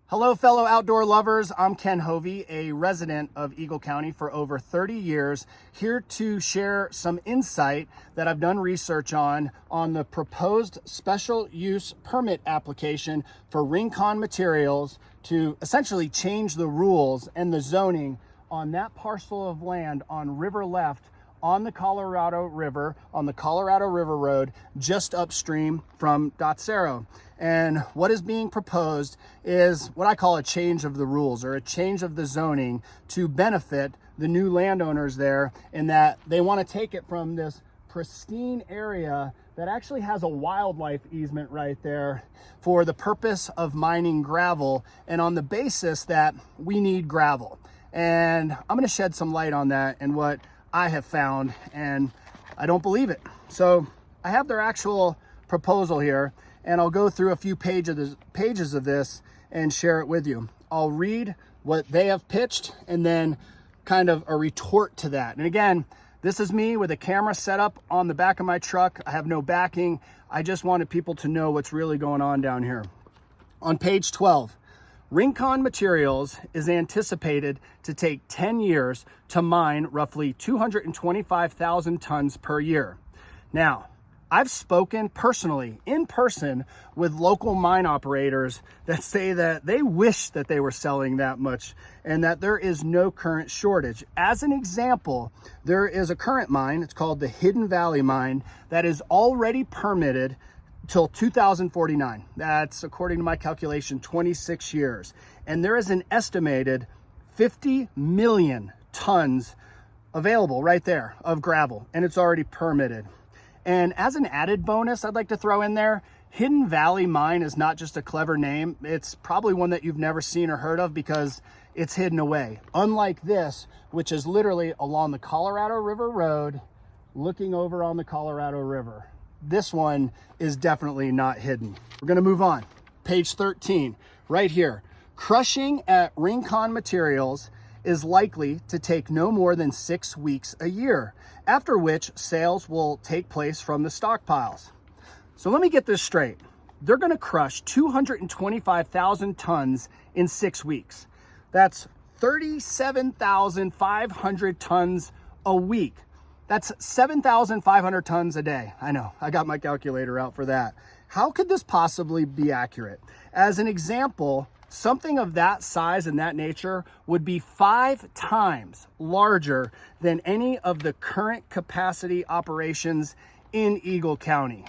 Hello, fellow outdoor lovers. I'm Ken Hovey, a resident of Eagle County for over 30 years, here to share some insight that I've done research on the proposed special use permit application for Rincon Materials to essentially change the rules and the zoning on that parcel of land on River Left on the Colorado River, on the Colorado River Road, just upstream from Dotsero. And what is being proposed is what I call a change of the rules or a change of the zoning to benefit the new landowners there, in that they want to take it from this pristine area that actually has a wildlife easement right there for the purpose of mining gravel, and on the basis that we need gravel. And I'm going to shed some light on that and what I have found, and I don't believe it. So I have their actual proposal here, and I'll go through a few pages of this and share it with you. I'll read what they have pitched and then kind of a retort to that. And again, this is me with a camera set up on the back of my truck. I have no backing. I just wanted people to know what's really going on down here. On page 12, Rincon Materials is anticipated to take 10 years to mine roughly 225,000 tons per year. Now, I've spoken personally, in person, with local mine operators that say that they wish that they were selling that much and that there is no current shortage. As an example, there is a current mine, it's called the Hidden Valley Mine, that is already permitted till 2049. That's, according to my calculation, 26 years. And there is an estimated 50 million tons available right there of gravel, and it's already permitted. And as an added bonus, I'd like to throw in there, Hidden Valley Mine is not just a clever name. It's probably one that you've never seen or heard of because it's hidden away. Unlike this, which is literally along the Colorado River Road, looking over on the Colorado River. This one is definitely not hidden. We're gonna move on. Page 13, right here. Crushing at Rincon Materials is likely to take no more than 6 weeks a year, after which sales will take place from the stockpiles. So let me get this straight. They're gonna crush 225,000 tons in 6 weeks. That's 37,500 tons a week. That's 7,500 tons a day. I know, I got my calculator out for that. How could this possibly be accurate? As an example, something of that size and that nature would be 5 times larger than any of the current capacity operations in Eagle County.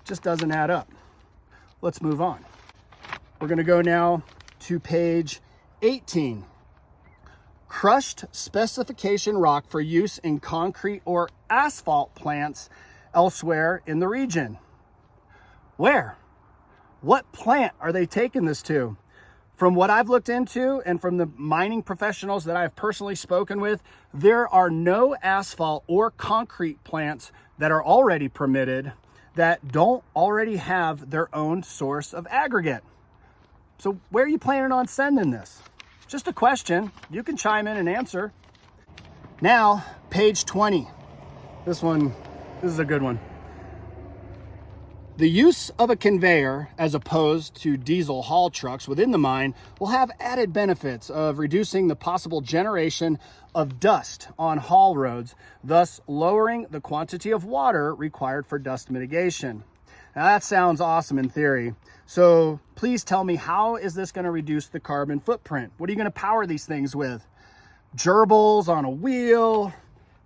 Just doesn't add up. Let's move on. We're gonna go now to page 18. Crushed specification rock for use in concrete or asphalt plants elsewhere in the region. Where? What plant are they taking this to? From what I've looked into and from the mining professionals that I've personally spoken with, there are no asphalt or concrete plants that are already permitted that don't already have their own source of aggregate. So where are you planning on sending this? Just a question. You can chime in and answer. Now, page 20. This is a good one. The use of a conveyor as opposed to diesel haul trucks within the mine will have added benefits of reducing the possible generation of dust on haul roads, thus lowering the quantity of water required for dust mitigation. Now that sounds awesome in theory. So please tell me, how is this going to reduce the carbon footprint? What are you going to power these things with? Gerbils on a wheel?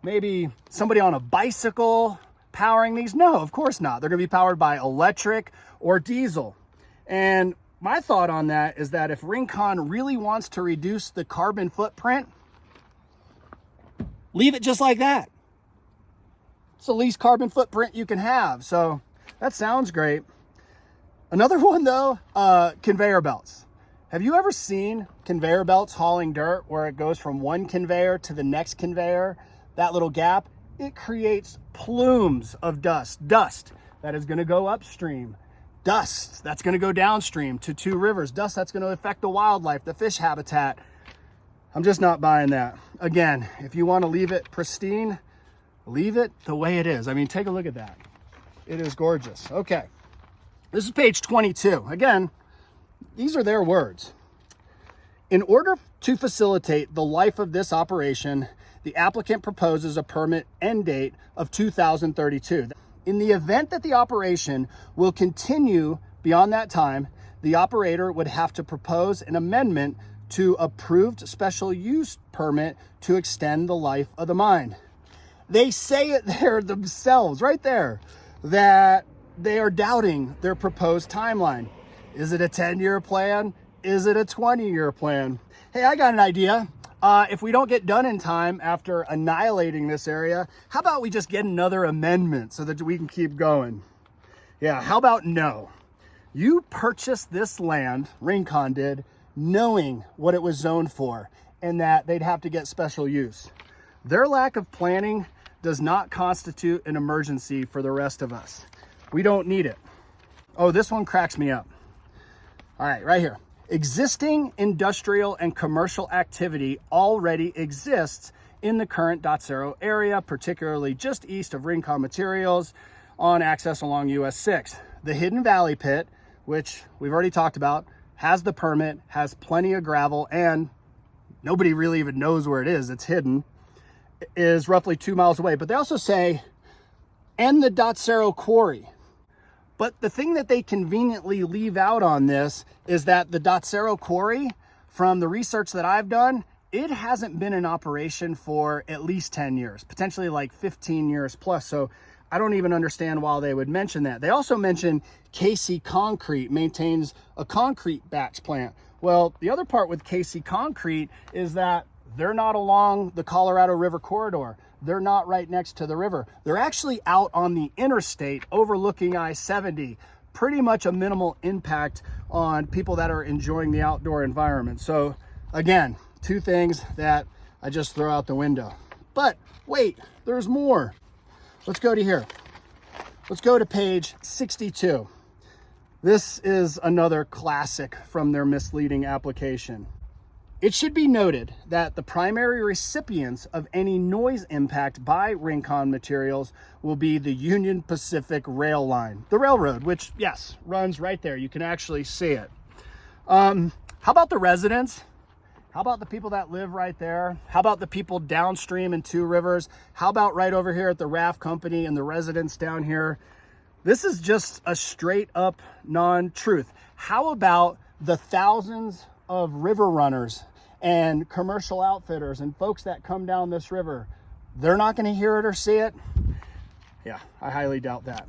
Maybe somebody on a bicycle powering these? No, of course not. They're going to be powered by electric or diesel. And my thought on that is that if Rincon really wants to reduce the carbon footprint, leave it just like that. It's the least carbon footprint you can have. So that sounds great. Another one though, conveyor belts. Have you ever seen conveyor belts hauling dirt where it goes from one conveyor to the next conveyor? That little gap, it creates plumes of dust that is going to go upstream, dust that's going to go downstream to 2 rivers, dust that's going to affect the wildlife, the fish habitat. I'm just not buying that. Again, if you want to leave it pristine, leave it the way it is. I mean, take a look at that. It is gorgeous. Okay, this is page 22. Again, these are their words. In order to facilitate the life of this operation, the applicant proposes a permit end date of 2032. In the event that the operation will continue beyond that time, the operator would have to propose an amendment to approved special use permit to extend the life of the mine. They say it there themselves, right there, that they are doubting their proposed timeline. Is it a 10-year plan? Is it a 20-year plan? Hey, I got an idea. If we don't get done in time after annihilating this area, how about we just get another amendment so that we can keep going? Yeah, how about no? You purchased this land, Rincon did, knowing what it was zoned for and that they'd have to get special use. Their lack of planning does not constitute an emergency for the rest of us. We don't need it. Oh, this one cracks me up. All right, right here. Existing industrial and commercial activity already exists in the current .0 area, particularly just east of Rincon Materials on access along US 6. The Hidden Valley Pit, which we've already talked about, has the permit, has plenty of gravel, and nobody really even knows where it is. It's hidden. It is roughly 2 miles away. But they also say, and the .0 quarry. But the thing that they conveniently leave out on this is that the .0 quarry, from the research that I've done, it hasn't been in operation for at least 10 years, potentially like 15 years plus. So I don't even understand why they would mention that. They also mention KC Concrete maintains a concrete batch plant. Well, the other part with KC Concrete is that they're not along the Colorado River corridor. They're not right next to the river. They're actually out on the interstate overlooking I-70. Pretty much a minimal impact on people that are enjoying the outdoor environment. So again, two things that I just throw out the window. But wait, there's more. Let's go to here. Let's go to page 62. This is another classic from their misleading application. It should be noted that the primary recipients of any noise impact by Rincon Materials will be the Union Pacific Rail Line, the railroad, which, yes, runs right there. You can actually see it. How about the residents? How about the people that live right there? How about the people downstream in Two Rivers? How about right over here at the raft company and the residents down here? This is just a straight up non-truth. How about the thousands of river runners and commercial outfitters and folks that come down this river? They're not going to hear it or see it? Yeah, I highly doubt that.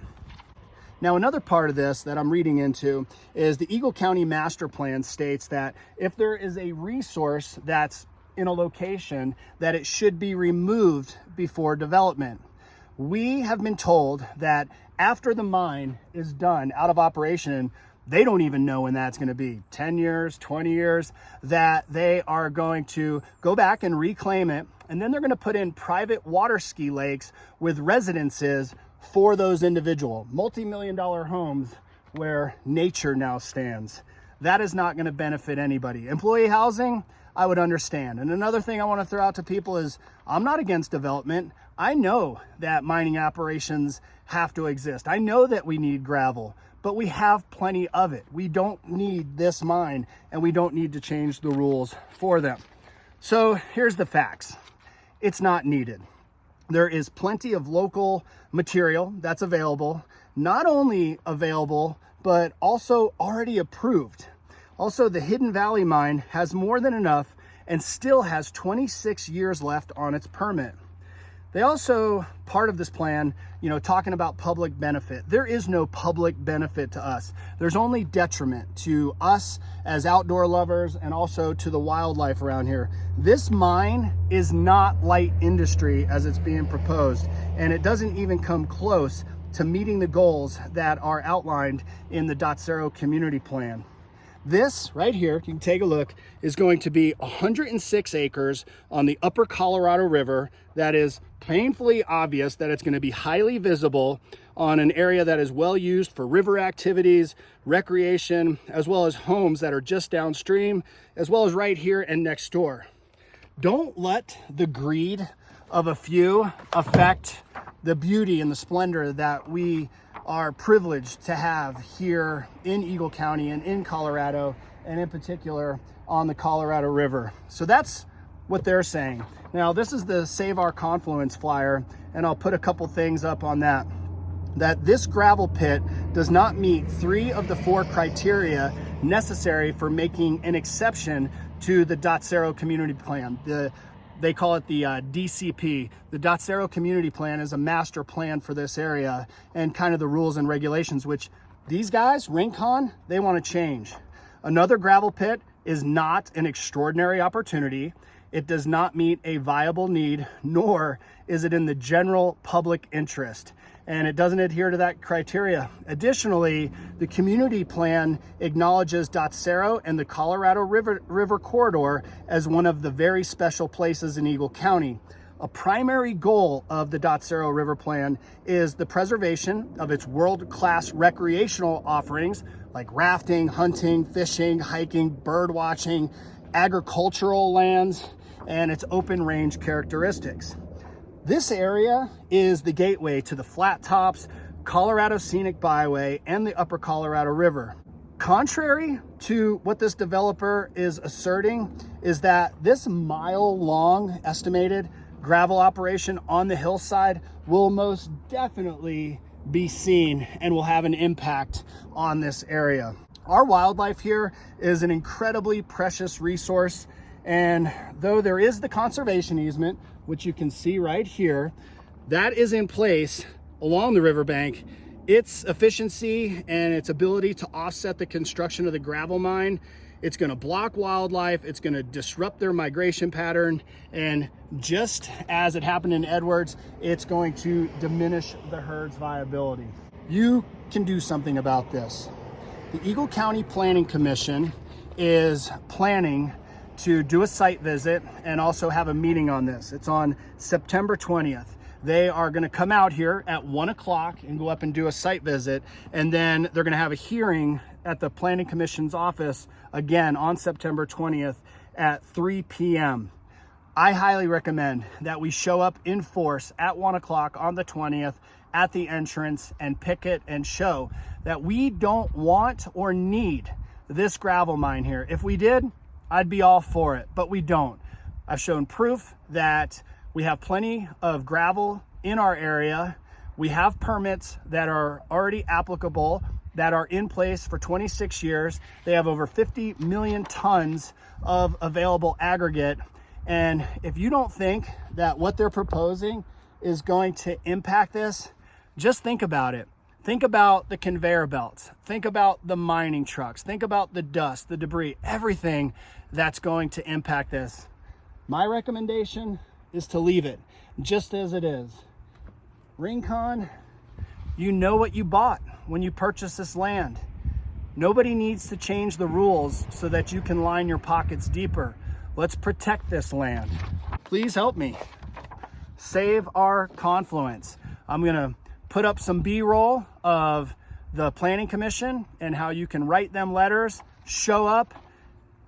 Now, another part of this that I'm reading into is the Eagle County Master Plan states that if there is a resource that's in a location, that it should be removed before development. We have been told that after the mine is done, out of operation, they don't even know when that's going to be, 10 years, 20 years, that they are going to go back and reclaim it. And then they're going to put in private water ski lakes with residences for those individual multi-million-dollar homes where nature now stands. That is not going to benefit anybody. Employee housing, I would understand. And another thing I want to throw out to people is I'm not against development. I know that mining operations have to exist. I know that we need gravel, but we have plenty of it. We don't need this mine, and we don't need to change the rules for them. So here's the facts. It's not needed. There is plenty of local material that's available, not only available, but also already approved. Also, the Hidden Valley mine has more than enough and still has 26 years left on its permit. They also, part of this plan, talking about public benefit. There is no public benefit to us. There's only detriment to us as outdoor lovers and also to the wildlife around here. This mine is not light industry as it's being proposed, and it doesn't even come close to meeting the goals that are outlined in the .0 community plan. This right here, you can take a look, is going to be 106 acres on the upper Colorado River. That is painfully obvious that it's going to be highly visible on an area that is well used for river activities, recreation, as well as homes that are just downstream, as well as right here and next door. Don't let the greed of a few affect the beauty and the splendor that we are privileged to have here in Eagle County and in Colorado, and in particular on the Colorado River. So that's what they're saying. Now, this is the Save Our Confluence flyer, and I'll put a couple things up on that. That this gravel pit does not meet 3 of the 4 criteria necessary for making an exception to the Dotsero Community Plan. They call it the DCP. The Dotsero Community Plan is a master plan for this area and kind of the rules and regulations, which these guys, Rincon, they want to change. Another gravel pit is not an extraordinary opportunity. It does not meet a viable need, nor is it in the general public interest, and it doesn't adhere to that criteria. Additionally, the community plan acknowledges Dotsero and the Colorado River corridor as one of the very special places in Eagle County. A primary goal of the Dotsero River Plan is the preservation of its world-class recreational offerings like rafting, hunting, fishing, hiking, bird watching, agricultural lands, and its open range characteristics. This area is the gateway to the Flat Tops, Colorado Scenic Byway, and the Upper Colorado River. Contrary to what this developer is asserting, is that this mile-long estimated gravel operation on the hillside will most definitely be seen and will have an impact on this area. Our wildlife here is an incredibly precious resource, and though there is the conservation easement, which you can see right here, that is in place along the riverbank, its efficiency and its ability to offset the construction of the gravel mine, it's going to block wildlife, it's going to disrupt their migration pattern, and just as it happened in Edwards, it's going to diminish the herd's viability. You can do something about this. The Eagle County Planning Commission is planning to do a site visit and also have a meeting on this. It's on September 20th. They are going to come out here at 1 o'clock and go up and do a site visit, and then they're going to have a hearing at the Planning Commission's office again on September 20th at 3 p.m. I highly recommend that we show up in force at 1 o'clock on the 20th at the entrance and picket and show that we don't want or need this gravel mine here. If we did, I'd be all for it, but we don't. I've shown proof that we have plenty of gravel in our area. We have permits that are already applicable, that are in place for 26 years. They have over 50 million tons of available aggregate. And if you don't think that what they're proposing is going to impact this, just think about it. Think about the conveyor belts. Think about the mining trucks. Think about the dust, the debris, everything that's going to impact this. My recommendation is to leave it just as it is. Rincon, you know what you bought when you purchased this land. Nobody needs to change the rules so that you can line your pockets deeper. Let's protect this land. Please help me. Save our confluence. I'm gonna put up some B-roll of the Planning Commission and how you can write them letters, show up.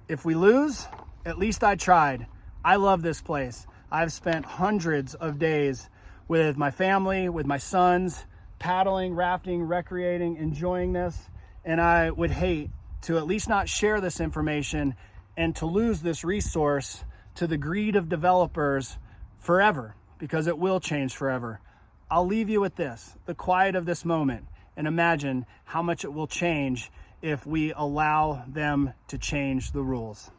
If we lose, at least I tried. I love this place. I've spent hundreds of days with my family, with my sons, paddling, rafting, recreating, enjoying this. And I would hate to at least not share this information and to lose this resource to the greed of developers forever, because it will change forever. I'll leave you with this, the quiet of this moment, and imagine how much it will change if we allow them to change the rules.